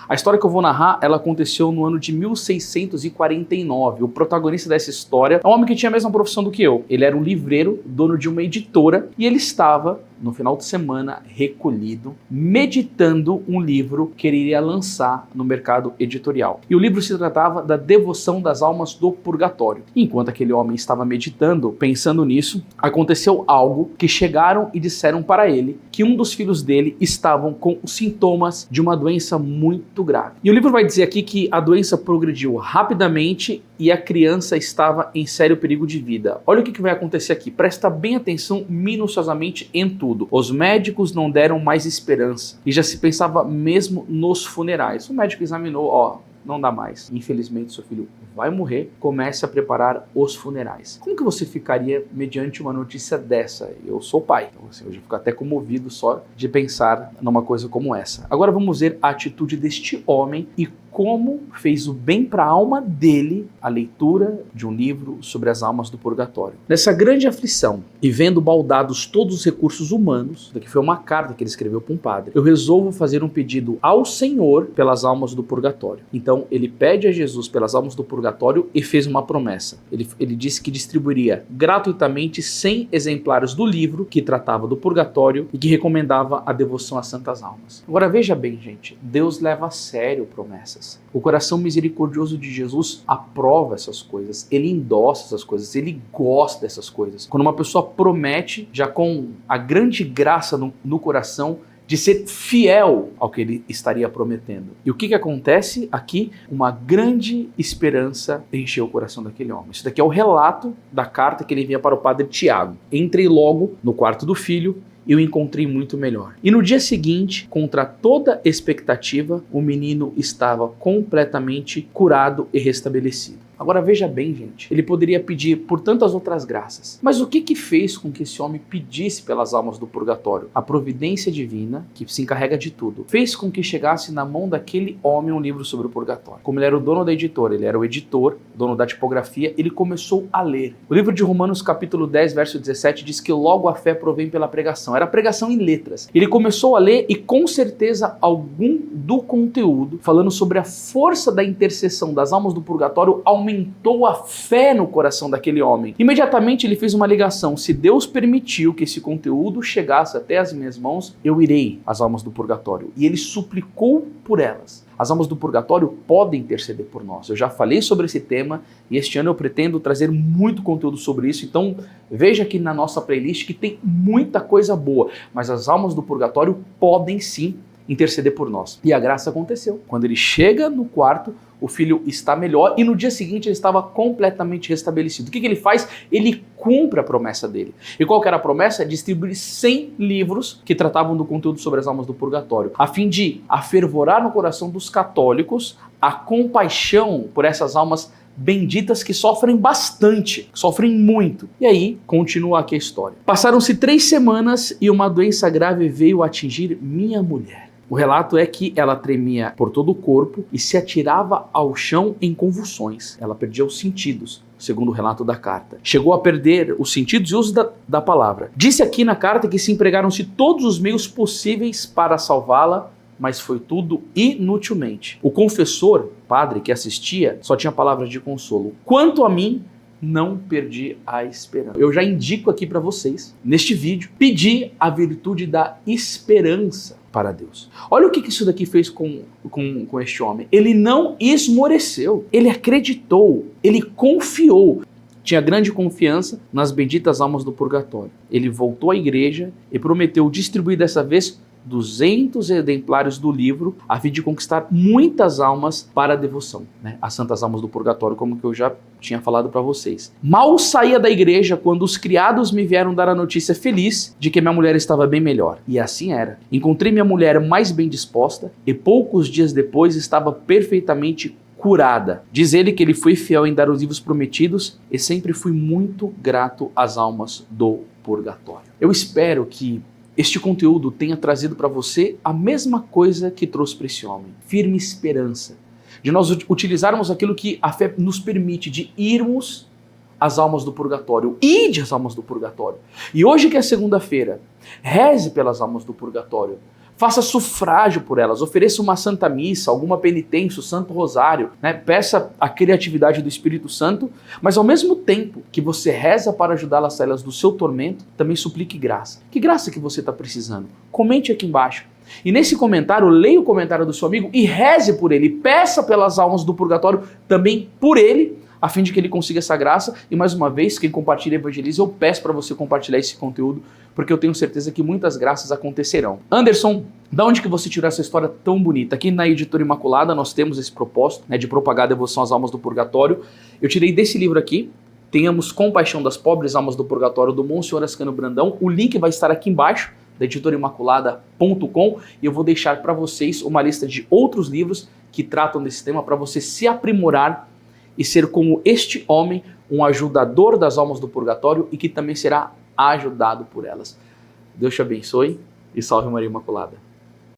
A história que eu vou narrar, ela aconteceu no ano de 1649. O protagonista dessa história é um homem que tinha a mesma profissão do que eu. Ele era um livreiro, dono de uma editora, e ele estava, no final de semana, recolhido, meditando um livro que ele iria lançar no mercado editorial. E o livro se tratava da devoção das almas do purgatório. Enquanto aquele homem estava meditando, pensando nisso, aconteceu algo que chegaram e disseram para ele que um dos filhos dele estavam com os sintomas de uma doença muito grave. E o livro vai dizer aqui que a doença progrediu rapidamente e a criança estava em sério perigo de vida. Olha o que vai acontecer aqui. Presta bem atenção minuciosamente em tudo. Os médicos não deram mais esperança e já se pensava mesmo nos funerais. O médico examinou, não dá mais. Infelizmente, seu filho vai morrer. Comece a preparar os funerais. Como que você ficaria mediante uma notícia dessa? Eu sou pai, então assim, eu já fico até comovido só de pensar numa coisa como essa. Agora vamos ver a atitude deste homem e como fez o bem para a alma dele a leitura de um livro sobre as almas do purgatório. Nessa grande aflição e vendo baldados todos os recursos humanos, daqui foi uma carta que ele escreveu para um padre, eu resolvo fazer um pedido ao Senhor pelas almas do purgatório. Então ele pede a Jesus pelas almas do purgatório e fez uma promessa. Ele disse que distribuiria gratuitamente 100 exemplares do livro que tratava do purgatório e que recomendava a devoção às santas almas. Agora veja bem, gente, Deus leva a sério promessas. O coração misericordioso de Jesus aprova essas coisas, ele endossa essas coisas, ele gosta dessas coisas. Quando uma pessoa promete, já com a grande graça no coração, de ser fiel ao que ele estaria prometendo. E o que acontece aqui? Uma grande esperança encheu o coração daquele homem. Isso daqui é o relato da carta que ele envia para o padre Tiago. Entrei logo no quarto do filho e o encontrei muito melhor. E no dia seguinte, contra toda expectativa, o menino estava completamente curado e restabelecido. Agora veja bem, gente, ele poderia pedir por tantas outras graças. Mas o que fez com que esse homem pedisse pelas almas do purgatório? A providência divina, que se encarrega de tudo, fez com que chegasse na mão daquele homem um livro sobre o purgatório. Como ele era o dono da editora, ele era o editor, dono da tipografia, ele começou a ler. O livro de Romanos capítulo 10, verso 17 diz que logo a fé provém pela pregação. Era pregação em letras. Ele começou a ler e com certeza algum do conteúdo falando sobre a força da intercessão das almas do purgatório aumentou a fé no coração daquele homem. Imediatamente ele fez uma ligação: se Deus permitiu que esse conteúdo chegasse até as minhas mãos, eu irei às almas do purgatório. E ele suplicou por elas. As almas do purgatório podem interceder por nós. Eu já falei sobre esse tema e este ano eu pretendo trazer muito conteúdo sobre isso. Então veja aqui na nossa playlist que tem muita coisa boa, mas as almas do purgatório podem sim interceder por nós. E a graça aconteceu. Quando ele chega no quarto, o filho está melhor e no dia seguinte ele estava completamente restabelecido. O que ele faz? Ele cumpre a promessa dele. E qual que era a promessa? Distribuir 100 livros que tratavam do conteúdo sobre as almas do purgatório, a fim de afervorar no coração dos católicos a compaixão por essas almas benditas que sofrem bastante, sofrem muito. E aí, continua aqui a história. Passaram-se 3 semanas e uma doença grave veio atingir minha mulher. O relato é que ela tremia por todo o corpo e se atirava ao chão em convulsões. Ela perdia os sentidos, segundo o relato da carta. Chegou a perder os sentidos e uso da palavra. Disse aqui na carta que se empregaram-se todos os meios possíveis para salvá-la, mas foi tudo inutilmente. O confessor, padre que assistia, só tinha palavras de consolo. Quanto a mim, não perdi a esperança. Eu já indico aqui para vocês, neste vídeo, pedir a virtude da esperança para Deus. Olha o que isso daqui fez com este homem. Ele não esmoreceu, ele acreditou, ele confiou. Tinha grande confiança nas benditas almas do purgatório. Ele voltou à igreja e prometeu distribuir dessa vez 200 exemplares do livro, a fim de conquistar muitas almas para a devoção, as santas almas do purgatório, como que eu já tinha falado para vocês. Mal saía da igreja quando os criados me vieram dar a notícia feliz de que minha mulher estava bem melhor. E assim era. Encontrei minha mulher mais bem disposta e poucos dias depois estava perfeitamente curada. Diz ele que ele foi fiel em dar os livros prometidos e sempre fui muito grato às almas do purgatório. Eu espero que este conteúdo tenha trazido para você a mesma coisa que trouxe para esse homem. Firme esperança. De nós utilizarmos aquilo que a fé nos permite, de irmos às almas do purgatório. Ide às almas do purgatório. E hoje que é segunda-feira, reze pelas almas do purgatório. Faça sufrágio por elas, ofereça uma santa missa, alguma penitência, o Santo Rosário, né? Peça a criatividade do Espírito Santo, mas ao mesmo tempo que você reza para ajudá-las a sair do seu tormento, também suplique graça. Que graça que você está precisando? Comente aqui embaixo. E nesse comentário, leia o comentário do seu amigo e reze por ele, peça pelas almas do purgatório também por ele, a fim de que ele consiga essa graça. E mais uma vez, quem compartilha e evangeliza, eu peço para você compartilhar esse conteúdo, porque eu tenho certeza que muitas graças acontecerão. Anderson, da onde que você tirou essa história tão bonita? Aqui na Editora Imaculada nós temos esse propósito, né, de propagar a devoção às almas do purgatório. Eu tirei desse livro aqui, Tenhamos Compaixão das Pobres Almas do Purgatório, do Monsenhor Ascânio Brandão. O link vai estar aqui embaixo, da editorimaculada.com, e eu vou deixar para vocês uma lista de outros livros que tratam desse tema para você se aprimorar e ser como este homem, um ajudador das almas do purgatório e que também será ajudado por elas. Deus te abençoe e salve Maria Imaculada.